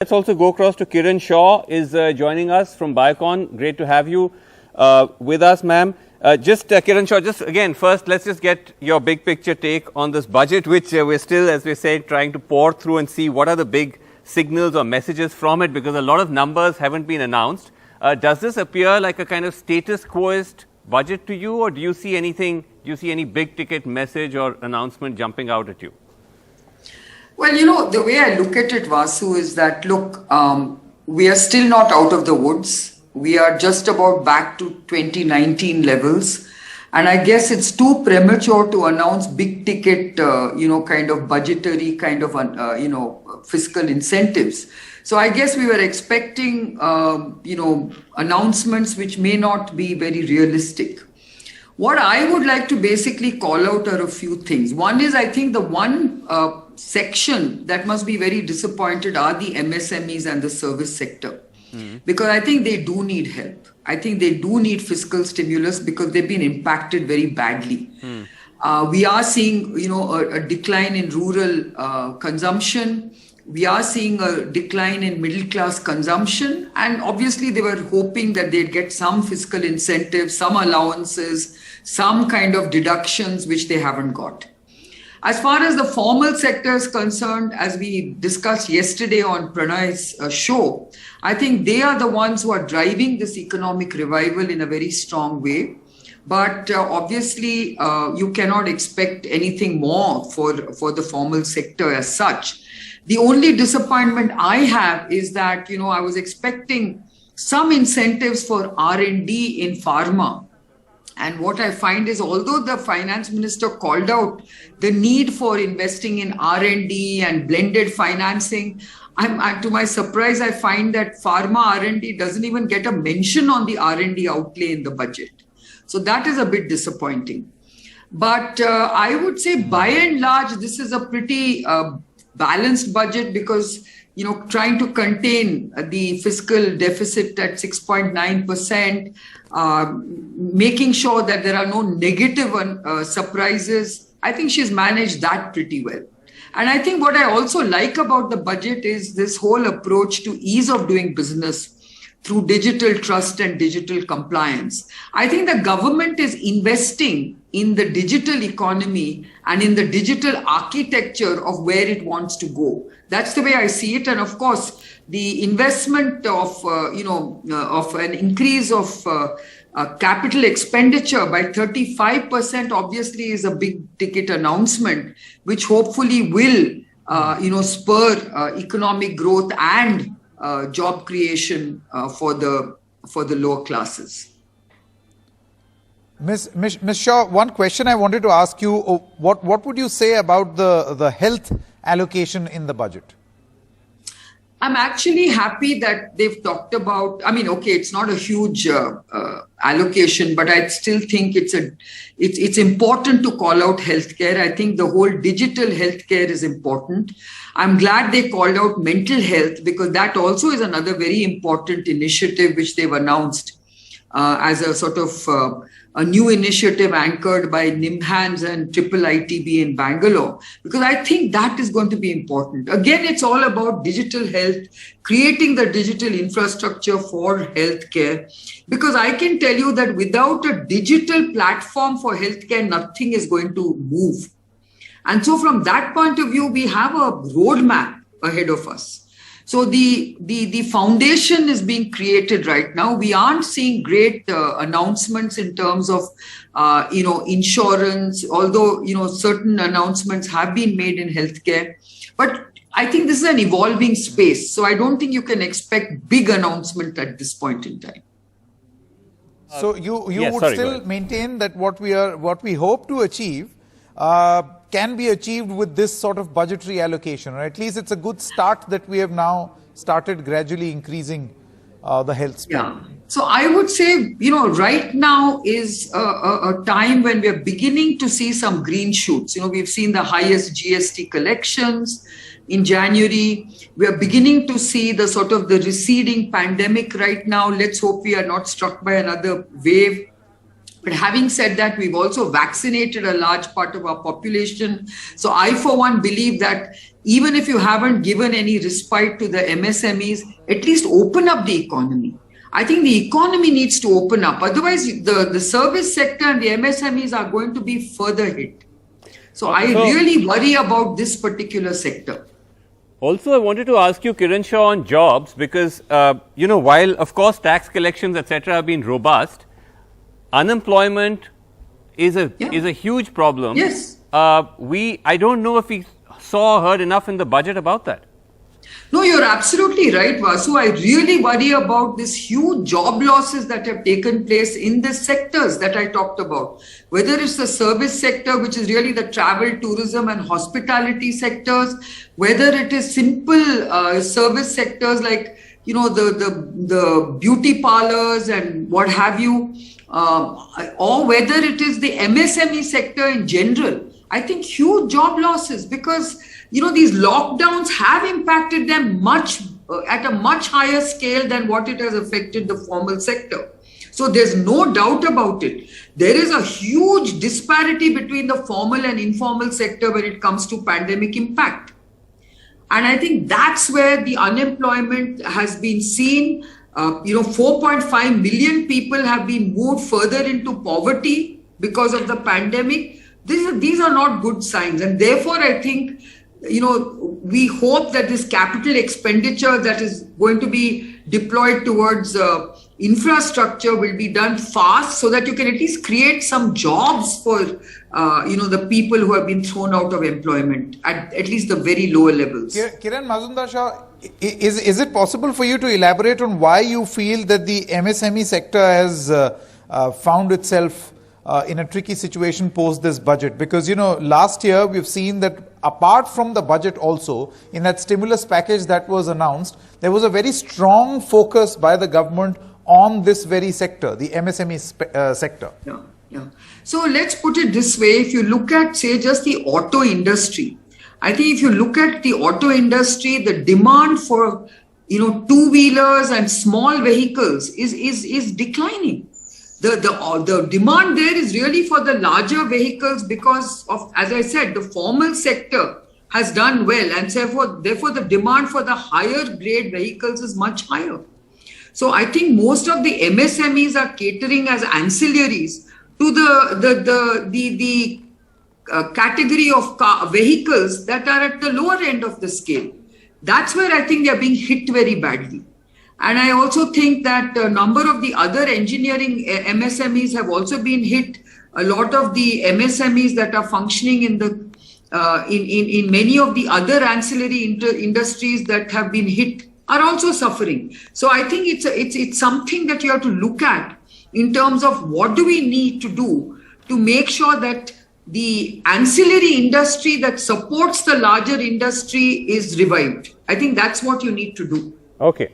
Let's also go across to Kiran Shaw is joining us from Biocon. Great to have you with us, ma'am. Kiran Shaw, just again, first, let's just get your big picture take on this budget, which we're still, as we say, trying to pour through and see what are the big signals or messages from it, because a lot of numbers haven't been announced. Does this appear like a kind of status quoist budget to you, or do you see anything, do you see any big ticket message or announcement jumping out at you? Well, the way I look at it, Vasu, is that, look, we are still not out of the woods. We are just about back to 2019 levels. And I guess it's too premature to announce big ticket, kind of budgetary kind of, fiscal incentives. So I guess we were expecting, announcements which may not be very realistic. What I would like to basically call out are a few things. One is, I think the one section that must be very disappointed are the MSMEs and the service sector. Because I think they do need help. I think they do need fiscal stimulus because they've been impacted very badly. We are seeing, a decline in rural consumption. We are seeing a decline in middle class consumption. And obviously they were hoping that they'd get some fiscal incentives, some allowances, some kind of deductions, which they haven't got. As far as the formal sector is concerned, as we discussed yesterday on Pranay's show, I think they are the ones who are driving this economic revival in a very strong way. But obviously, you cannot expect anything more for the formal sector as such. The only disappointment I have is that, I was expecting some incentives for R&D in pharma. And what I find is, although the finance minister called out the need for investing in R&D and blended financing, to my surprise, I find that pharma R&D doesn't even get a mention on the R&D outlay in the budget. So that is a bit disappointing. But I would say by and large, this is a pretty balanced budget because, trying to contain the fiscal deficit at 6.9%, making sure that there are no negative surprises. I think she's managed that pretty well. And I think what I also like about the budget is this whole approach to ease of doing business through digital trust and digital compliance. I think the government is investing in the digital economy and in the digital architecture of where it wants to go. That's the way I see it. And of course, the investment of an increase of capital expenditure by 35% obviously is a big ticket announcement, which hopefully will, spur economic growth and job creation for the lower classes. Ms. Shaw, one question I wanted to ask you, what would you say about the health allocation in the budget? I'm actually happy that they've talked about, it's not a huge allocation, but I still think it's important to call out healthcare. I think the whole digital healthcare is important. I'm glad they called out mental health because that also is another very important initiative which they've announced as a sort of a new initiative anchored by NIMHANS and IIITB in Bangalore, because I think that is going to be important. Again, it's all about digital health, creating the digital infrastructure for healthcare, because I can tell you that without a digital platform for healthcare, nothing is going to move. And so from that point of view, we have a roadmap ahead of us. So the foundation is being created right now. We aren't seeing great announcements in terms of, insurance, although, certain announcements have been made in healthcare. But I think this is an evolving space. So I don't think you can expect big announcement at this point in time. So you would still maintain that what we hope to achieve can be achieved with this sort of budgetary allocation, or at least it's a good start that we have now started gradually increasing the health spend. Yeah. So I would say, right now is a time when we are beginning to see some green shoots. We've seen the highest GST collections in January. We are beginning to see the sort of the receding pandemic right now. Let's hope we are not struck by another wave. But having said that, we've also vaccinated a large part of our population. So I, for one, believe that even if you haven't given any respite to the MSMEs, at least open up the economy. I think the economy needs to open up. Otherwise, the service sector and the MSMEs are going to be further hit. So I really worry about this particular sector. Also, I wanted to ask you, Kiran Shaw, on jobs, because, while, of course, tax collections, etc., have been robust, unemployment is a huge problem. Yes. I don't know if we saw or heard enough in the budget about that. No, you're absolutely right, Vasu. I really worry about these huge job losses that have taken place in the sectors that I talked about. Whether it's the service sector, which is really the travel, tourism and hospitality sectors, whether it is simple service sectors like, the beauty parlors and what have you, or whether it is the MSME sector in general. I think huge job losses because these lockdowns have impacted them at a much higher scale than what it has affected the formal sector. So there's no doubt about it. There is a huge disparity between the formal and informal sector when it comes to pandemic impact. And I think that's where the unemployment has been seen. 4.5 million people have been moved further into poverty because of the pandemic. These are not good signs. And therefore, I think we hope that this capital expenditure that is going to be deployed towards infrastructure will be done fast so that you can at least create some jobs for, the people who have been thrown out of employment at least the very lower levels. Kiran Mazumdar Shaw, is it possible for you to elaborate on why you feel that the MSME sector has found itself in a tricky situation post this budget? Because, last year we've seen that apart from the budget also, in that stimulus package that was announced, there was a very strong focus by the government on this very sector, the MSME sector. Yeah. So let's put it this way. If you look at, say, just the auto industry, I think if you look at the auto industry, the demand for, two-wheelers and small vehicles is declining. The demand there is really for the larger vehicles because of, as I said, the formal sector has done well, and therefore the demand for the higher grade vehicles is much higher. So I think most of the MSMEs are catering as ancillaries to the category of vehicles that are at the lower end of the scale. That's where I think they are being hit very badly. And I also think that a number of the other engineering MSMEs have also been hit. A lot of the MSMEs that are functioning in many of the other ancillary industries that have been hit are also suffering. So I think it's something that you have to look at in terms of what do we need to do to make sure that the ancillary industry that supports the larger industry is revived. I think that's what you need to do. Okay.